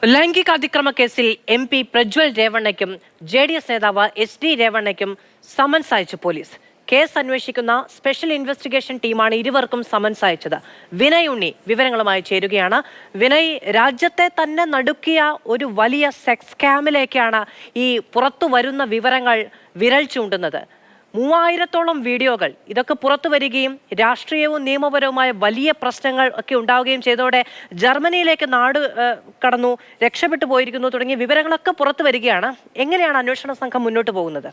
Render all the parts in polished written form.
ലൈംഗിക അതിക്രമ കേസിൽ MP Prajwal രേവണ്ണയ്ക്കും JDS നേതാവ് SD രേവണ്ണയ്ക്കും സമൻസ് അയച്ചു പോലീസ്. കേസ് അന്വേഷിക്കുന്ന സ്പെഷ്യൽ ഇൻവെസ്റ്റിഗേഷൻ ടീമാണ് ഇരുവർക്കും സമൻസ് അയച്ചത്. വിനയ് ഉണ്ണി വിവരങ്ങളുമായി ചേരുകയാണ്. വിനയ്, രാജ്യത്തെ തന്നെ നടുക്കിയ ഒരു വലിയ സെക്സ് സ്കാമിലേക്കാണ് ഈ പുറത്തു വരുന്ന വിവരങ്ങൾ വിരൽ ചൂണ്ടുന്നത്. 3000-ഓളം വീഡിയോകൾ ഇതൊക്കെ പുറത്തു വരികയും രാഷ്ട്രീയവും നിയമപരവുമായ വലിയ പ്രശ്നങ്ങൾ ഒക്കെ ഉണ്ടാവുകയും ചെയ്തതോടെ ജർമ്മനിയിലേക്ക് നാട് കടന്നു, രക്ഷപ്പെട്ടു പോയിരിക്കുന്നു തുടങ്ങിയ വിവരങ്ങളൊക്കെ പുറത്തു വരികയാണ്. എങ്ങനെയാണ് അന്വേഷണ സംഘം മുന്നോട്ട് പോകുന്നത്?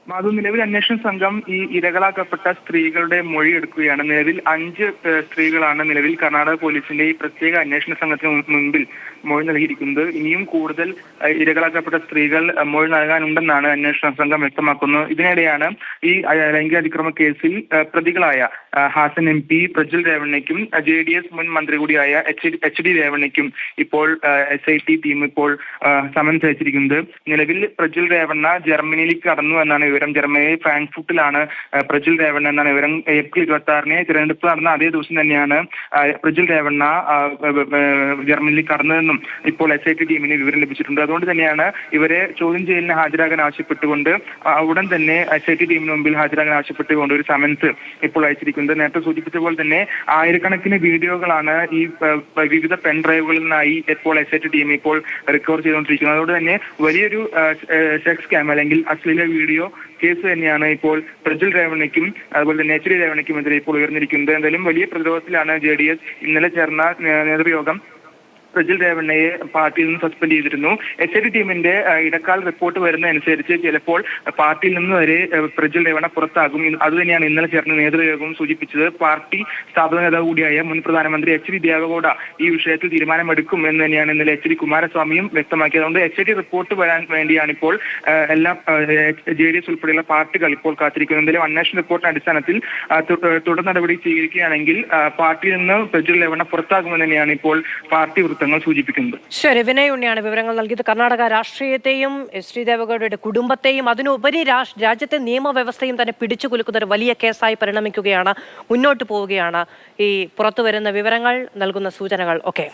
അത് നിലവിൽ അന്വേഷണ സംഘം ഈ ഇരകളാക്കപ്പെട്ട സ്ത്രീകളുടെ മൊഴി എടുക്കുകയാണ്. നിലവിൽ 5 സ്ത്രീകളാണ് നിലവിൽ കർണാടക പോലീസിന്റെ ഈ പ്രത്യേക അന്വേഷണ സംഘത്തിന് മുൻപിൽ മൊഴി നൽകിയിരിക്കുന്നത്. ഇനിയും കൂടുതൽ ഇരകളാക്കപ്പെട്ട സ്ത്രീകൾ മൊഴി നൽകാനുണ്ടെന്നാണ് അന്വേഷണ സംഘം വ്യക്തമാക്കുന്നത്. ഇതിനിടെയാണ് ഈ ലൈംഗിക അതിക്രമ കേസിൽ പ്രതികളായ ഹാസൻ MP, പ്രജ്വൽ രേവണ്ണയ്ക്കും JDS മുൻ മന്ത്രി കൂടിയായ HD രേവണ്ണയ്ക്കും ഇപ്പോൾ SIT ടീം ഇപ്പോൾ സമൻസ് അയച്ചിരിക്കുന്നത്. നിലവിൽ പ്രജ്വൽ രേവണ്ണ ജർമ്മനിയിലേക്ക് കടന്നു എന്നാണ് വിവരം. ജർമ്മനിയിൽ ഫ്രാങ്ക്ഫർട്ടിലാണ് പ്രജ്വൽ രേവണ്ണ എന്നാണ് വിവരം. April 26-ന് തിരഞ്ഞെടുപ്പ് നടന്ന അതേ ദിവസം തന്നെയാണ് പ്രജ്വൽ രേവണ്ണ ജർമ്മനിയിൽ കടന്നതെന്നും ഇപ്പോൾ SIT ടീമിന് വിവരം ലഭിച്ചിട്ടുണ്ട്. അതുകൊണ്ട് തന്നെയാണ് ഇവരെ ചോദ്യം ചെയ്യലിന് ഹാജരാകാൻ ആവശ്യപ്പെട്ടുകൊണ്ട് ഉടൻ തന്നെ SIT ടീമിന് മുമ്പിൽ ഹാജരാകാൻ ആവശ്യപ്പെട്ടുകൊണ്ട് ഒരു സമൻസ് ഇപ്പോൾ അയച്ചിരിക്കുന്നത്. നേരത്തെ സൂചിപ്പിച്ച പോലെ തന്നെ ആയിരക്കണക്കിന് വീഡിയോകളാണ് ഈ വിവിധ പെൻ ഡ്രൈവുകളിൽ നിന്നായി ഇപ്പോൾ SIT ടീം ഇപ്പോൾ റിക്കവർ ചെയ്തുകൊണ്ടിരിക്കുന്നത്. അതുകൊണ്ട് തന്നെ വലിയൊരു സെക്സ് സ്കാം അല്ലെങ്കിൽ അശ്ലീല വീഡിയോ കേസ് തന്നെയാണ് ഇപ്പോൾ പ്രജ്വൽ രേവണ്ണയ്ക്കും അതുപോലെ തന്നെ HD രേവണ്ണയ്ക്കുമെതിരെ ഇപ്പോൾ ഉയർന്നിരിക്കുന്നത്. എന്തായാലും വലിയ പ്രതിരോധത്തിലാണ് JDS. ഇന്നലെ ചേർന്ന നേതൃയോഗം പ്രജ്വൽ രേവണ്ണയെ പാർട്ടിയിൽ നിന്ന് സസ്പെൻഡ് ചെയ്തിരുന്നു. SIT ടീമിന്റെ ഇടക്കാല റിപ്പോർട്ട് വരുന്നതനുസരിച്ച് ചിലപ്പോൾ പാർട്ടിയിൽ നിന്ന് വരെ പ്രജ്വൽ രേവണ്ണ പുറത്താകും. അതുതന്നെയാണ് ഇന്നലെ ചേർന്ന നേതൃയോഗം സൂചിപ്പിച്ചത്. പാർട്ടി സ്ഥാപക നേതാവ് കൂടിയായ മുൻ പ്രധാനമന്ത്രി HD ദേവഗൌഡ ഈ വിഷയത്തിൽ തീരുമാനമെടുക്കും എന്ന് തന്നെയാണ് ഇന്നലെ HD കുമാരസ്വാമിയും വ്യക്തമാക്കിയത്. അതുകൊണ്ട് SIT റിപ്പോർട്ട് വരാൻ വേണ്ടിയാണ് ഇപ്പോൾ എല്ലാ JDS ഉൾപ്പെടെയുള്ള പാർട്ടികൾ ഇപ്പോൾ കാത്തിരിക്കുന്നത്. എന്തായാലും അന്വേഷണ റിപ്പോർട്ടിന്റെ അടിസ്ഥാനത്തിൽ തുടർ നടപടി സ്വീകരിക്കുകയാണെങ്കിൽ പാർട്ടിയിൽ നിന്ന് പ്രജ്വൽ രേവണ്ണ പുറത്താകുമെന്ന് തന്നെയാണ് ഇപ്പോൾ പാർട്ടി വൃത്തങ്ങൾ സൂചിപ്പിക്കുന്നത്. ശരി, വിനയ് ഉണ്ണിയാണ് വിവരങ്ങൾ നൽകിയത്. കർണാടക രാഷ്ട്രീയത്തെയും SD ദേവഗൌഡയുടെ കുടുംബത്തെയും അതിനുപരി രാജ്യത്തെ നിയമവ്യവസ്ഥയും തന്നെ പിടിച്ചു കുലുക്കുന്ന ഒരു വലിയ കേസായി പരിണമിക്കുകയാണ്. മുന്നോട്ട് പോവുകയാണ് ഈ പുറത്തു വരുന്ന വിവരങ്ങൾ നൽകുന്ന സൂചനകൾ ഒക്കെ.